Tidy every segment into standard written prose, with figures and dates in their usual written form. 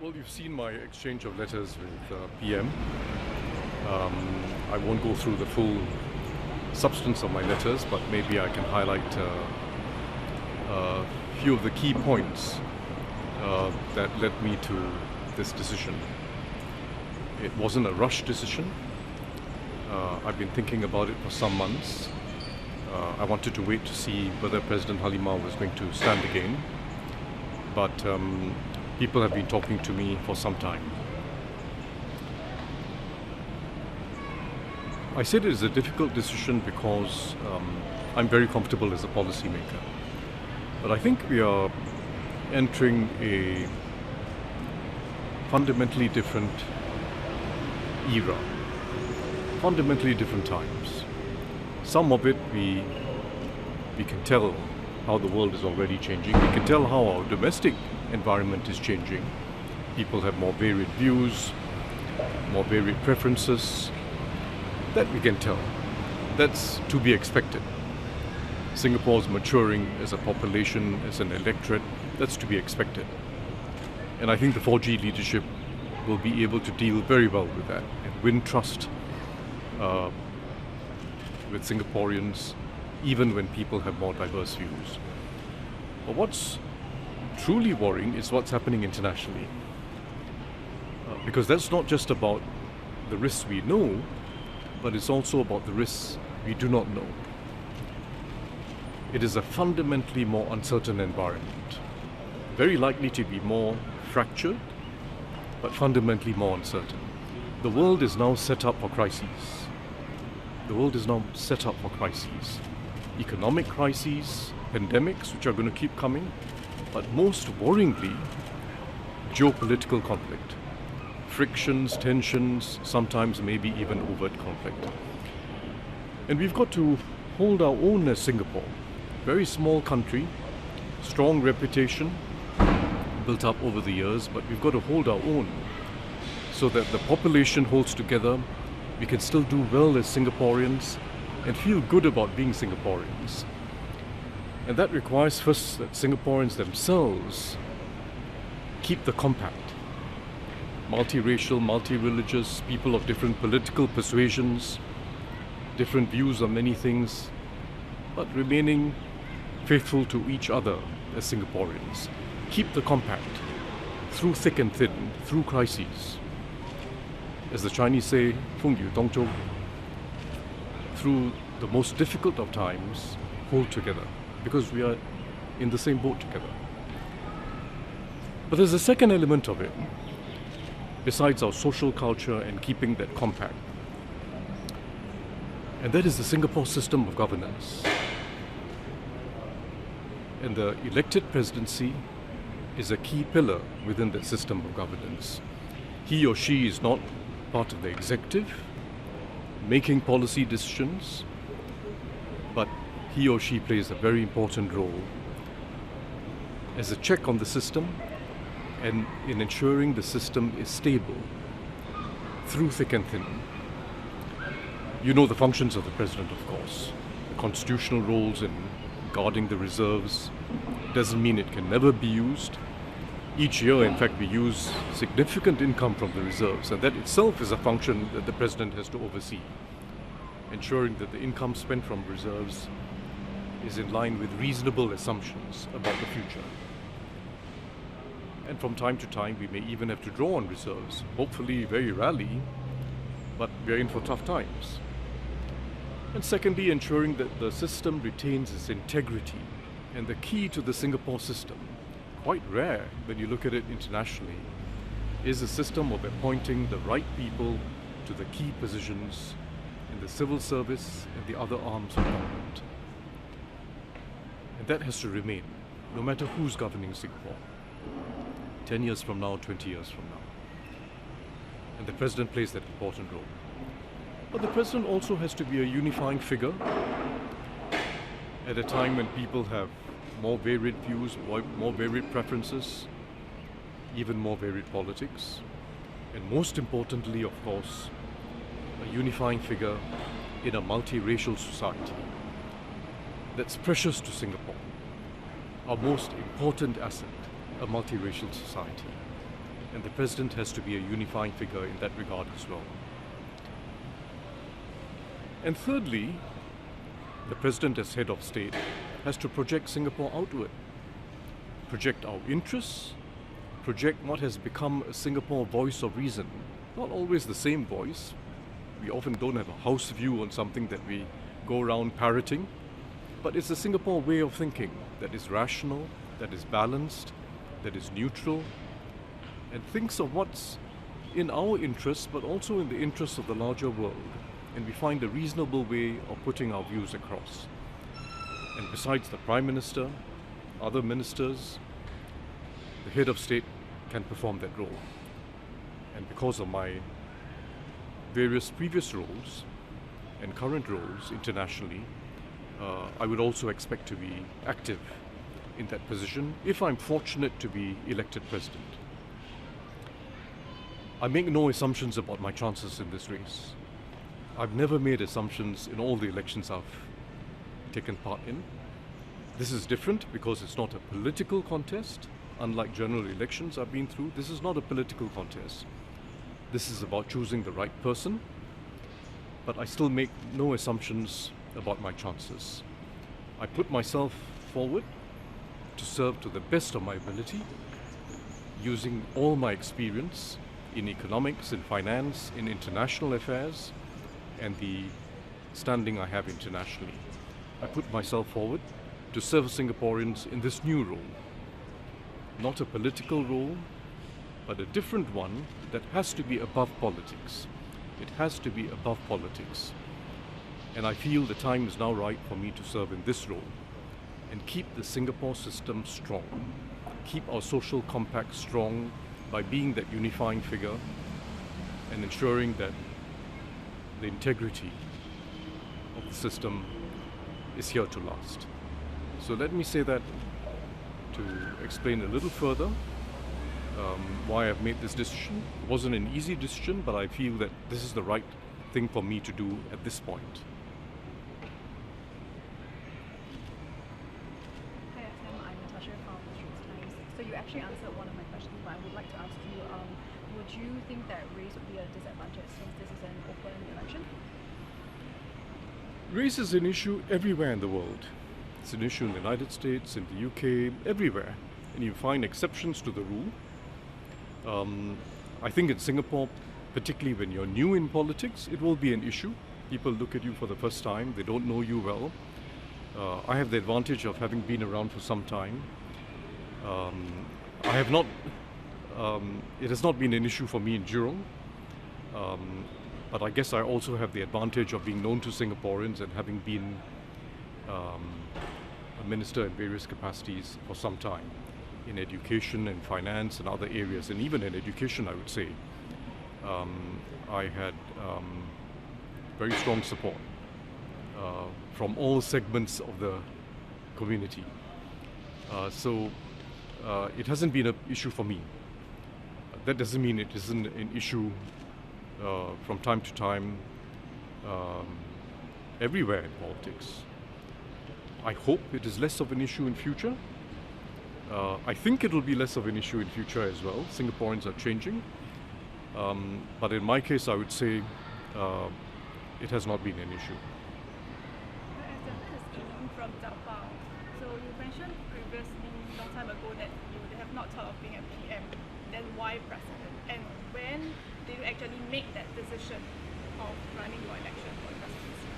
Well, you've seen my exchange of letters with PM. I won't go through the full substance of my letters, but maybe I can highlight a few of the key points that led me to this decision. It wasn't a rushed decision. I've been thinking about it for some months. I wanted to wait to see whether President Halimah was going to stand again, but people have been talking to me for some time. I said it is a difficult decision because I'm very comfortable as a policymaker. But I think we are entering a fundamentally different era, fundamentally different times. Some of it we can tell how the world is already changing. We can tell how our domestic environment is changing. People have more varied views, more varied preferences. That we can tell. That's to be expected. Singapore's maturing as a population, as an electorate. That's to be expected. And I think the 4G leadership will be able to deal very well with that and win trust with Singaporeans, even when people have more diverse views. But what's truly worrying is what's happening internationally. Because that's not just about the risks we know, but it's also about the risks we do not know. It is a fundamentally more uncertain environment, very likely to be more fractured, but fundamentally more uncertain. The world is now set up for crises. The world is now set up for crises. Economic crises, pandemics, which are going to keep coming, but most worryingly, geopolitical conflict. Frictions, tensions, sometimes maybe even overt conflict. And we've got to hold our own as Singapore. Very small country, strong reputation, built up over the years, but we've got to hold our own so that the population holds together. We can still do well as Singaporeans and feel good about being Singaporeans. And that requires first that Singaporeans themselves keep the compact. Multiracial, multi-religious, people of different political persuasions, different views on many things, but remaining faithful to each other as Singaporeans. Keep the compact through thick and thin, through crises. As the Chinese say, 风雨同舟, through the most difficult of times, hold together, because we are in the same boat together. But there's a second element of it, besides our social culture and keeping that compact. And that is the Singapore system of governance. And the elected presidency is a key pillar within that system of governance. He or she is not part of the executive, making policy decisions, but he or she plays a very important role as a check on the system and in ensuring the system is stable through thick and thin. You know the functions of the president, of course. The constitutional roles in guarding the reserves doesn't mean it can never be used. Each year, in fact, we use significant income from the reserves, and that itself is a function that the president has to oversee, ensuring that the income spent from reserves is in line with reasonable assumptions about the future. And from time to time, we may even have to draw on reserves, hopefully very rarely, but we're in for tough times. And secondly, ensuring that the system retains its integrity. And the key to the Singapore system, quite rare when you look at it internationally, is a system of appointing the right people to the key positions in the civil service and the other arms of government. And that has to remain, no matter who's governing Singapore. 10 years from now, 20 years from now. And the president plays that important role. But the president also has to be a unifying figure at a time when people have more varied views, more varied preferences, even more varied politics. And most importantly, of course, a unifying figure in a multiracial society. That's precious to Singapore. Our most important asset, a multiracial society. and the president has to be a unifying figure in that regard as well. And thirdly, the president as head of state has to project Singapore outward, project our interests, project what has become a Singapore voice of reason. Not always the same voice. We often don't have a house view on something that we go around parroting, but it's a Singapore way of thinking that is rational, that is balanced, that is neutral, and thinks of what's in our interests, but also in the interests of the larger world. And we find a reasonable way of putting our views across. And besides the Prime Minister, other ministers, the head of state can perform that role. And because of my various previous roles and current roles internationally, I would also expect to be active in that position if I'm fortunate to be elected president. I make no assumptions about my chances in this race. I've never made assumptions in all the elections I've taken part in. This is different because it's not a political contest. Unlike general elections I've been through, this is not a political contest. This is about choosing the right person, but I still make no assumptions about my chances. I put myself forward to serve to the best of my ability, using all my experience in economics, in finance, in international affairs, and the standing I have internationally. I put myself forward to serve Singaporeans in this new role. Not a political role, but a different one that has to be above politics. It has to be above politics. And I feel the time is now right for me to serve in this role and keep the Singapore system strong, keep our social compact strong by being that unifying figure and ensuring that the integrity of the system is here to last. So let me say that to explain a little further why I've made this decision. It wasn't an easy decision, but I feel that this is the right thing for me to do at this point. Hi, FM. I'm Natasha from the Straits Times. So you actually answered one of my questions, but I would like to ask you, would you think that race would be a disadvantage since this is an open election? Race is an issue everywhere in the world. It's an issue in the United States, in the UK, everywhere. And you find exceptions to the rule. I think in Singapore, particularly when you're new in politics, it will be an issue. People look at you for the first time, they don't know you well. I have the advantage of having been around for some time. I have not, it has not been an issue for me in Jurong. But I guess I also have the advantage of being known to Singaporeans and having been a minister in various capacities for some time in education and finance and other areas. And even in education, I would say, I had very strong support from all segments of the community. So it hasn't been an issue for me. That doesn't mean it isn't an issue from time to time everywhere in politics. I hope it is less of an issue in future. I think it will be less of an issue in future as well. Singaporeans are changing. But in my case, I would say it has not been an issue. This is Amy from Zaopao. So you mentioned previously, long time ago, that you have not thought of being a PM. Then why president? And when did you actually make that decision of running for election for the presidency?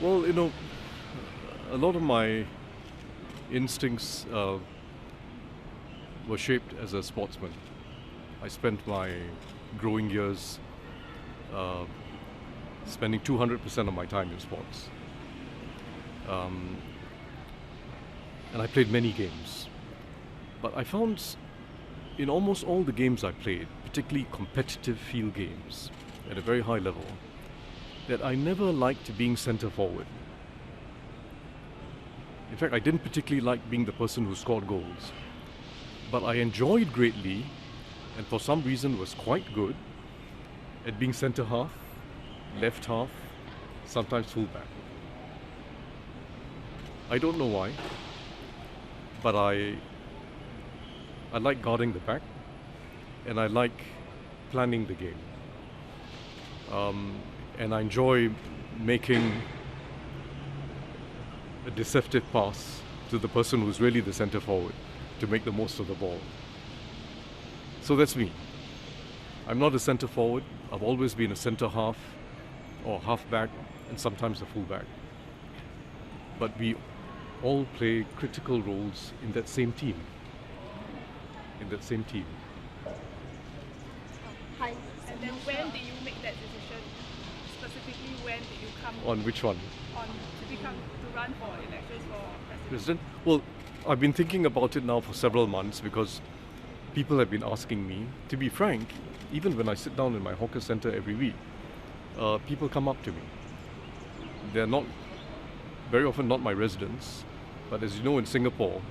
Well, you know, a lot of my instincts were shaped as a sportsman. I spent my growing years spending 200% of my time in sports. And I played many games. But I found in almost all the games I played, particularly competitive field games at a very high level, that I never liked being centre forward. In fact, I didn't particularly like being the person who scored goals. But I enjoyed greatly, and for some reason was quite good, at being centre half, left half, sometimes fullback. I don't know why, but I like guarding the back. and I like planning the game. And I enjoy making a deceptive pass to the person who's really the centre forward to make the most of the ball. So that's me. I'm not a centre forward. I've always been a centre half or half back and sometimes a full back. But we all play critical roles in that same team. Hi. And then when did you make that decision? Specifically, when did you come On which one? to run for elections for president? President? Well, I've been thinking about it now for several months because people have been asking me. To be frank, even when I sit down in my hawker centre every week, people come up to me. They're not, very often not my residents, but as you know, in Singapore,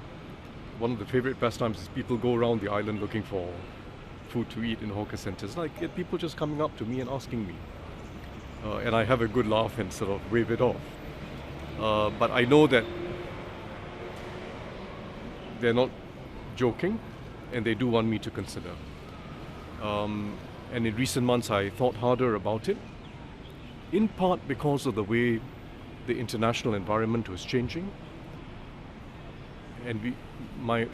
one of the favourite pastimes is people go around the island looking for food to eat in hawker centres. I get people just coming up to me and asking me. And I have a good laugh and sort of wave it off. But I know that they're not joking and they do want me to consider. And in recent months I thought harder about it, in part because of the way the international environment was changing. And my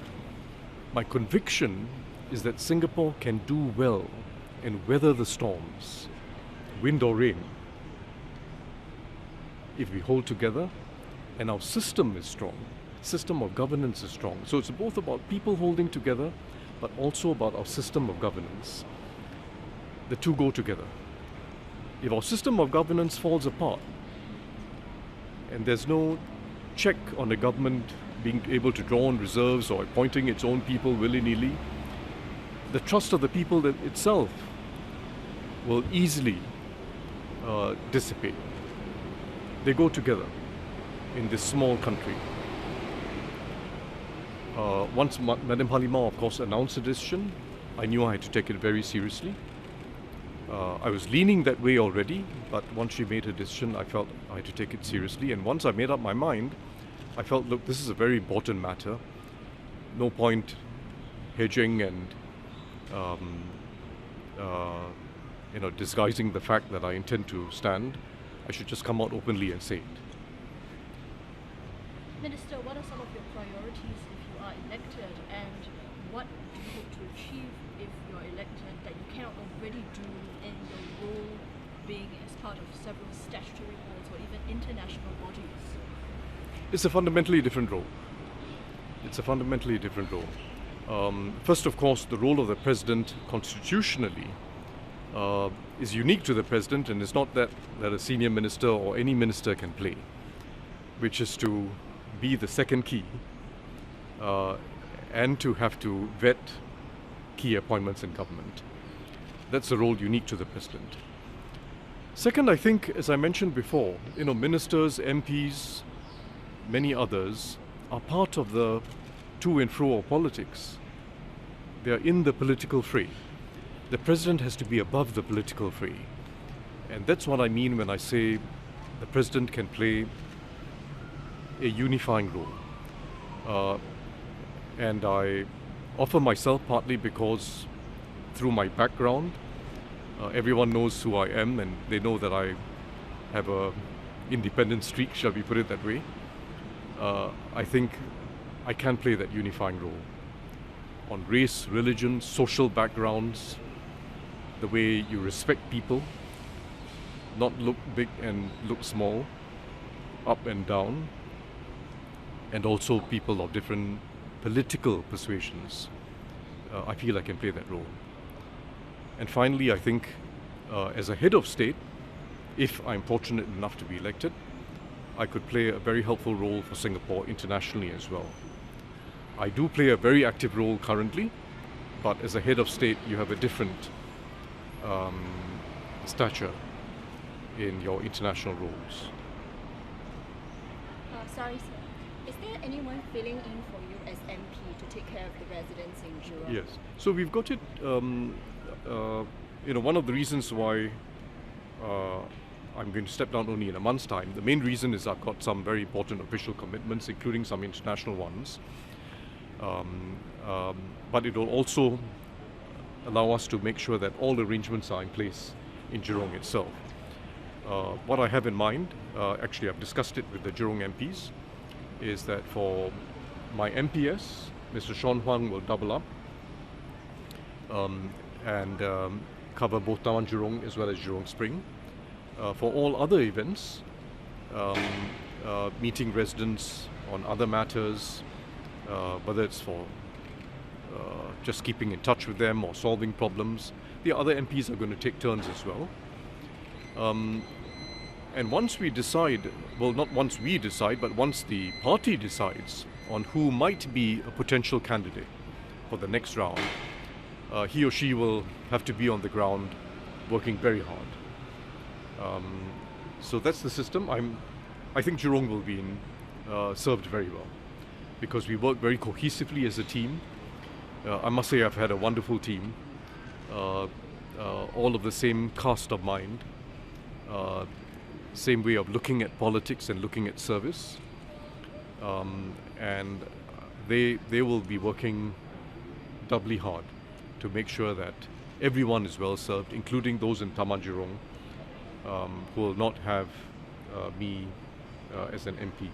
conviction is that Singapore can do well and weather the storms, wind or rain, if we hold together and our system is strong, system of governance is strong. So it's both about people holding together, but also about our system of governance. The two go together. If our system of governance falls apart and there's no check on the government being able to draw on reserves or appointing its own people willy-nilly, the trust of the people itself will easily dissipate. They go together in this small country. Once Madame Halimah, of course, announced the decision, I knew I had to take it very seriously. I was leaning that way already, but once she made her decision, I felt I had to take it seriously. And once I made up my mind, I felt, look, this is a very important matter. No point hedging and disguising the fact that I intend to stand. I should just come out openly and say it. Minister, what are some of your priorities if you are elected, and what do you hope to achieve if you're elected that you cannot already do in your role being as part of several statutory boards or even international bodies? It's a fundamentally different role. First, of course, the role of the president constitutionally is unique to the president, and it's not that a senior minister or any minister can play, which is to be the second key and to have to vet key appointments in government. That's a role unique to the president. Second, I think, as I mentioned before, ministers, MPs, many others are part of the to and fro of politics. They are in the political fray. The president has to be above the political fray. And that's what I mean when I say the president can play a unifying role. And I offer myself partly because through my background, everyone knows who I am and they know that I have a independent streak, shall we put it that way. I think I can play that unifying role on race, religion, social backgrounds, the way you respect people, not look big and look small, up and down, and also people of different political persuasions. I feel I can play that role. And finally, I think as a head of state, if I'm fortunate enough to be elected, I could play a very helpful role for Singapore internationally as well. I do play a very active role currently, but as a head of state, you have a different stature in your international roles. Sorry, sir. Is there anyone filling in for you as MP to take care of the residents in Jurong? Yes. So we've got it. One of the reasons why I'm going to step down only in a month's time, the main reason is I've got some very important official commitments, including some international ones. But it will also allow us to make sure that all arrangements are in place in Jurong itself. What I have in mind, actually I've discussed it with the Jurong MPs, is that for my MPS, Mr. Sean Huang will double up and cover both Taman Jurong as well as Jurong Spring. For all other events, meeting residents on other matters, whether it's for just keeping in touch with them or solving problems, the other MPs are going to take turns as well. And once we decide, well, not once we decide, but once the party decides on who might be a potential candidate for the next round, he or she will have to be on the ground working very hard. So that's the system. I think Jurong will be served very well because we work very cohesively as a team. I must say I've had a wonderful team, all of the same cast of mind, same way of looking at politics and looking at service, and they will be working doubly hard to make sure that everyone is well served, including those in Taman Jurong who will not have me as an MP.